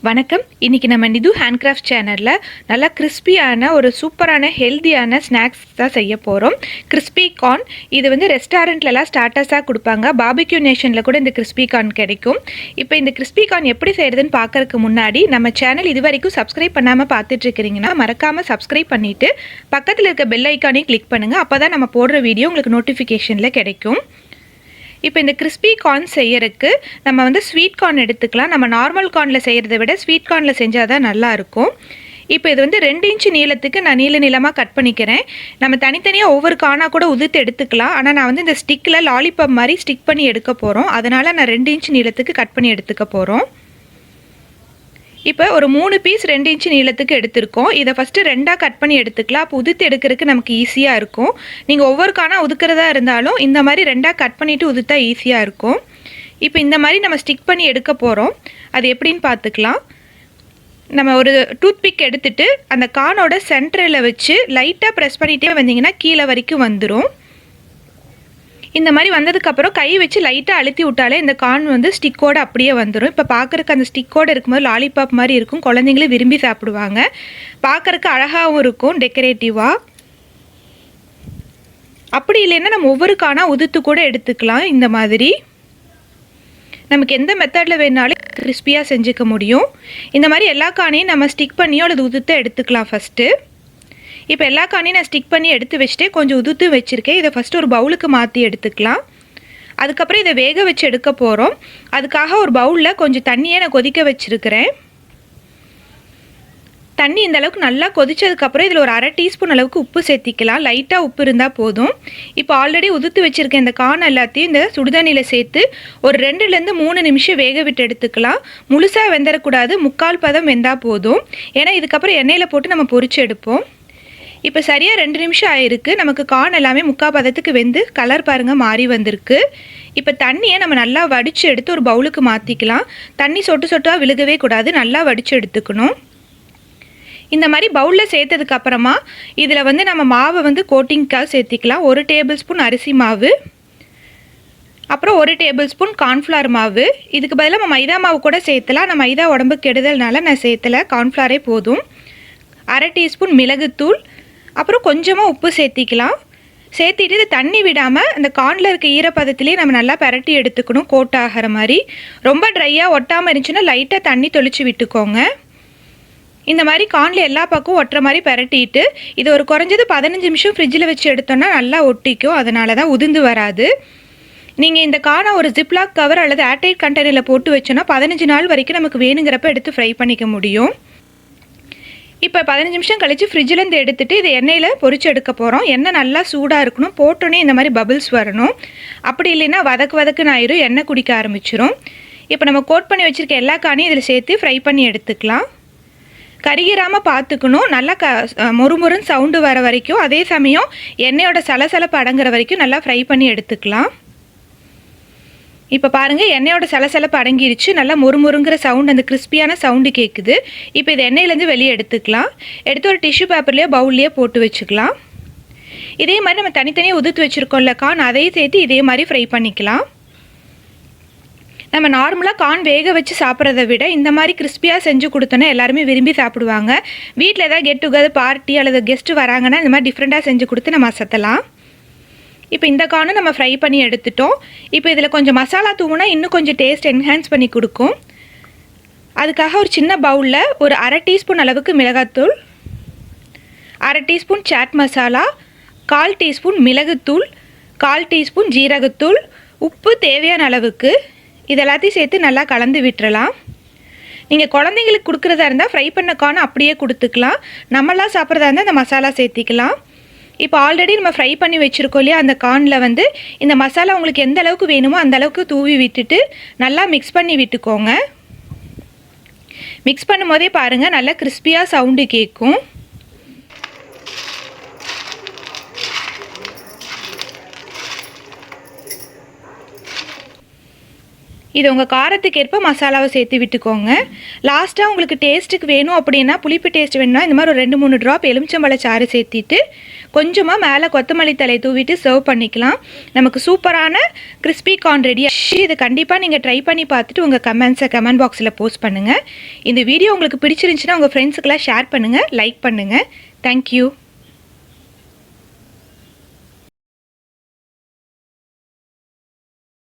வணக்கம். இன்னைக்கு நம்ம நிது ஹேண்ட்கிராஃப்ட் சேனல்ல நல்லா கிறிஸ்பியான ஒரு சூப்பரான ஹெல்தியான ஸ்நாக்ஸ் தான் செய்ய போறோம். கிறிஸ்பி கார்ன் இது வந்து ரெஸ்டாரண்ட்லலாம் ஸ்டார்ட்டர்ஸா கொடுப்பாங்க. பார்பிக்யூ நேஷன்ல கூட இந்த கிறிஸ்பி கார்ன் கிடைக்கும். இப்போ இந்த கிறிஸ்பி கார்ன் எப்படி செய்யறதுன்னு பார்க்கறதுக்கு முன்னாடி நம்ம சேனல் இதுவரைக்கும் சப்ஸ்கிரைப் பண்ணாம பார்த்துட்டு இருக்கீங்கன்னா மறக்காம சப்ஸ்கிரைப் பண்ணிட்டு பக்கத்துல இருக்க பெல் ஐகானையும் கிளிக் பண்ணுங்க. அப்பதான் நம்ம போடுற வீடியோ உங்களுக்கு நோட்டிஃபிகேஷன்ல கிடைக்கும். இப்போ இந்த கிறிஸ்பி கார்ன் செய்யறதுக்கு நம்ம வந்து ஸ்வீட் கார்ன் எடுத்துக்கலாம். நம்ம நார்மல் கார்னில் செய்கிறத விட ஸ்வீட் கார்னில் செஞ்சால் தான் நல்லாயிருக்கும். இப்போ இது வந்து 2 இன்ச்சு நீளத்துக்கு நான் நீளமாக கட் பண்ணிக்கிறேன். நம்ம தனித்தனியாக ஒவ்வொரு கார்னாக கூட உதிர்த்து எடுத்துக்கலாம். ஆனால் நான் வந்து இந்த ஸ்டிக்கில் லாலிபாப் மாதிரி ஸ்டிக் பண்ணி எடுக்க போகிறோம். அதனால் நான் 2 இன்ச்சு நீளத்துக்கு கட் பண்ணி எடுத்துக்க போகிறோம். இப்போ ஒரு 3 பீஸ் 2 இன்ச்சு நீளத்துக்கு எடுத்திருக்கோம். இதை ஃபஸ்ட்டு 2ஆக கட் பண்ணி எடுத்துக்கலாம். அப்போ உதுத்து எடுக்கிறதுக்கு நமக்கு ஈஸியாக இருக்கும். நீங்கள் ஒவ்வொரு காணா உதுக்கிறதா இருந்தாலும் இந்த மாதிரி 2ஆக கட் பண்ணிவிட்டு உதுத்தா ஈஸியாக இருக்கும். இப்போ இந்த மாதிரி நம்ம ஸ்டிக் பண்ணி எடுக்க போகிறோம். அது எப்படின்னு பார்த்துக்கலாம். நம்ம ஒரு டூத்பிக் எடுத்துகிட்டு அந்த கானோட சென்டரில் வச்சு லைட்டாக ப்ரெஸ் பண்ணிகிட்டே வந்தீங்கன்னா கீழே வரைக்கும் வந்துடும். இந்த மாதிரி வந்ததுக்கப்புறம் கை வச்சு லைட்டாக அழுத்தி விட்டாலே இந்த கார்ன் வந்து ஸ்டிக்கோடு அப்படியே வந்துடும். இப்போ பார்க்குறக்கு அந்த ஸ்டிக்கோடு இருக்கும்போது லாலிபாப் மாதிரி இருக்கும். குழந்தைங்களே விரும்பி சாப்பிடுவாங்க. பார்க்குறக்கு அழகாகவும் இருக்கும் டெக்கரேட்டிவாக. அப்படி இல்லைன்னா நம்ம ஒவ்வொரு கானா உதுத்து கூட எடுத்துக்கலாம். இந்த மாதிரி நமக்கு எந்த மெத்தடில் வேணாலும் கிறிஸ்பியாக செஞ்சுக்க முடியும். இந்த மாதிரி எல்லா கானையும் நம்ம ஸ்டிக் பண்ணியோ அல்லது உதுத்து எடுத்துக்கலாம் ஃபஸ்ட்டு. இப்போ எல்லா கானையும் நான் ஸ்டிக் பண்ணி எடுத்து வச்சுட்டு கொஞ்சம் உதுத்து வச்சுருக்கேன். இதை ஃபஸ்ட்டு ஒரு பவுலுக்கு மாற்றி எடுத்துக்கலாம். அதுக்கப்புறம் இதை வேக வச்சு எடுக்க போகிறோம். அதுக்காக ஒரு பவுலில் கொஞ்சம் தண்ணியை நான் கொதிக்க வச்சுருக்கிறேன். தண்ணி இந்த அளவுக்கு நல்லா கொதிச்சதுக்கப்புறம் இதில் ஒரு 1/2 டீஸ்பூன் அளவுக்கு உப்பு சேர்த்திக்கலாம். லைட்டாக உப்பு இருந்தால் போதும். இப்போ ஆல்ரெடி உதுத்து வச்சுருக்கேன் இந்த கார்ன் எல்லாத்தையும் இந்த சுடுதண்ணியில் சேர்த்து ஒரு 2லேருந்து 3 நிமிஷம் வேக விட்டு எடுத்துக்கலாம். முழுசாக வெந்துடக்கூடாது, 3/4 பதம் வெந்தால் போதும். ஏன்னா இதுக்கப்புறம் எண்ணெயில் போட்டு நம்ம பொரிச்சு எடுப்போம். இப்போ சரியாக 2 நிமிஷம் ஆயிருக்கு. நமக்கு கார்ன் எல்லாமே 3/4 பதத்துக்கு வெந்து கலர் பாருங்கள் மாறி வந்திருக்கு. இப்போ தண்ணியை நம்ம நல்லா வடித்து எடுத்து ஒரு பவுலுக்கு மாற்றிக்கலாம். தண்ணி சொட்டு சொட்டாக விழுகவே கூடாது, நல்லா வடித்து எடுத்துக்கணும். இந்த மாதிரி பவுலில் சேர்த்ததுக்கப்புறமா இதில் வந்து நம்ம மாவை வந்து கோட்டிங்க்காக சேர்த்திக்கலாம். 1 டேபிள் ஸ்பூன் அரிசி மாவு, அப்புறம் 1 டேபிள் ஸ்பூன் கார்ன்ஃப்ளவர் மாவு. இதுக்கு பதிலாக நம்ம மைதா மாவு கூட சேர்த்தலாம். நான் மைதா உடம்புக்கு கெடுதல்னால நான் சேர்த்தலை, கார்ன்ஃப்ளவரே போதும். 1/2 டீஸ்பூன் மிளகுத்தூள், அப்புறம் கொஞ்சமாக உப்பு சேர்த்திக்கலாம். சேர்த்திட்டு இது தண்ணி விடாமல் அந்த கார்னில் இருக்க ஈரப்பதத்திலே நம்ம நல்லா பரட்டி எடுத்துக்கணும். கோட் ஆகிற மாதிரி. ரொம்ப ட்ரையாக ஒட்டாமல் இருந்துச்சுன்னா லைட்டாக தண்ணி தெளித்து விட்டுக்கோங்க. இந்த மாதிரி கார்னில் எல்லா பக்கமும் ஒட்டுற மாதிரி பரட்டிட்டு இது ஒரு குறைஞ்சது 15 நிமிஷம் ஃப்ரிட்ஜில் வச்சு எடுத்தோன்னா நல்லா ஒட்டிக்கும். அதனால தான் உதிர்ந்து வராது. நீங்கள் இந்த கார்னை ஒரு ஜிப்லாக் கவர் அல்லது ஏர்டைட் கண்டெய்னரில் போட்டு வச்சோன்னா 15 நாள் வரைக்கும் நமக்கு வேணுங்கிறப்ப எடுத்து ஃப்ரை பண்ணிக்க முடியும். இப்போ 15 நிமிஷம் கழித்து ஃப்ரிட்ஜிலேருந்து எடுத்துகிட்டு இதை எண்ணெயில் பொரிச்சு எடுக்க போகிறோம். எண்ணெய் நல்லா சூடாக இருக்கணும். போட்டோன்னே இந்த மாதிரி பபிள்ஸ் வரணும். அப்படி இல்லைன்னா வதக்குன்னு ஆயிரும், எண்ணெய் குடிக்க ஆரம்பிச்சிரும். இப்போ நம்ம கோட் பண்ணி வச்சுருக்க எல்லா கானையும் இதில் சேர்த்து ஃப்ரை பண்ணி எடுத்துக்கலாம். கருகிராமல் பார்த்துக்கணும். நல்லா மொறுமொறுன்னு சவுண்டு வர வரைக்கும், அதே சமயம் எண்ணெயோட சலசலப்பு அடங்குற வரைக்கும் நல்லா ஃப்ரை பண்ணி எடுத்துக்கலாம். இப்போ பாருங்கள், எண்ணெயோட சலசலப்பு அடங்கிருச்சு. நல்லா மொறுமொறுங்கிற சவுண்டு, அந்த கிறிஸ்பியான சவுண்டு கேட்குது. இப்போ இது எண்ணெயிலேருந்து வெளியே எடுத்துக்கலாம். எடுத்து ஒரு டிஷ்யூ பேப்பர்லேயோ பவுல்லையோ போட்டு வச்சுக்கலாம். இதே மாதிரி நம்ம தனித்தனியாக உதுத்து வச்சுருக்கோம்ல கார்ன், அதையும் சேர்த்து இதே மாதிரி ஃப்ரை பண்ணிக்கலாம். நம்ம நார்மலாக கார்ன் வேக வச்சு சாப்பிட்றத விட இந்த மாதிரி கிறிஸ்பியாக செஞ்சு கொடுத்தோன்னா எல்லாருமே விரும்பி சாப்பிடுவாங்க. வீட்டில் ஏதாவது கெட் டுகெதர் பார்ட்டி அல்லது கெஸ்ட்டு வராங்கன்னா இந்த மாதிரி டிஃப்ரெண்ட்டாக செஞ்சு கொடுத்து நம்ம அசத்தலாம். இப்போ இந்த கார்னை நம்ம ஃப்ரை பண்ணி எடுத்துட்டோம். இப்போ இதில் கொஞ்சம் மசாலா தூவுனா இன்னும் கொஞ்சம் டேஸ்ட் என்ஹான்ஸ் பண்ணி கொடுக்கும். அதுக்காக ஒரு சின்ன பவுலில் ஒரு 1/2 டீஸ்பூன் அளவுக்கு மிளகாத்தூள், 1/2 டீஸ்பூன் சாட் மசாலா, 1/4 டீஸ்பூன் மிளகுத்தூள், 1/4 டீஸ்பூன் ஜீரகத்தூள், உப்பு தேவையான அளவுக்கு இதெல்லாத்தையும் சேர்த்து நல்லா கலந்து விட்டுறலாம். நீங்கள் குழந்தைங்களுக்கு கொடுக்குறதா இருந்தால் ஃப்ரை பண்ண கார்ன் அப்படியே கொடுத்துக்கலாம். நம்மளாம் சாப்பிட்றதா இருந்தால் இந்த மசாலா சேர்த்திக்கலாம். இப்போ ஆல்ரெடி நம்ம ஃப்ரை பண்ணி வச்சுருக்கோம் இல்லையா, அந்த கார்னில் வந்து இந்த மசாலா உங்களுக்கு எந்த அளவுக்கு வேணுமோ அந்த அளவுக்கு தூவி விட்டுட்டு நல்லா மிக்ஸ் பண்ணி விட்டுக்கோங்க. மிக்ஸ் பண்ணும் போதே பாருங்கள் நல்லா கிறிஸ்பியாக சவுண்டு கேட்கும். இது உங்கள் காரத்துக்கு ஏற்ப மசாலாவை சேர்த்து விட்டுக்கோங்க. லாஸ்ட்டாக உங்களுக்கு டேஸ்ட்டுக்கு வேணும் அப்படின்னா, புளிப்பு டேஸ்ட் வேணும்னா இந்த மாதிரி ஒரு 2-3 ட்ராப் எலுமிச்சம்பழ சாறு சேர்த்திட்டு கொஞ்சமாக மேலே கொத்தமல்லி தழை தூவிட்டு சர்வ் பண்ணிக்கலாம். நமக்கு சூப்பரான கிறிஸ்பி கார்ன் ரெடி. இது கண்டிப்பாக நீங்கள் ட்ரை பண்ணி பார்த்துட்டு உங்கள் கமெண்ட்ஸை கமெண்ட் பாக்ஸில் போஸ்ட் பண்ணுங்கள். இந்த வீடியோ உங்களுக்கு பிடிச்சிருந்துச்சுன்னா உங்கள் ஃப்ரெண்ட்ஸுக்கெல்லாம் ஷேர் பண்ணுங்கள், லைக் பண்ணுங்கள். தேங்க்யூ.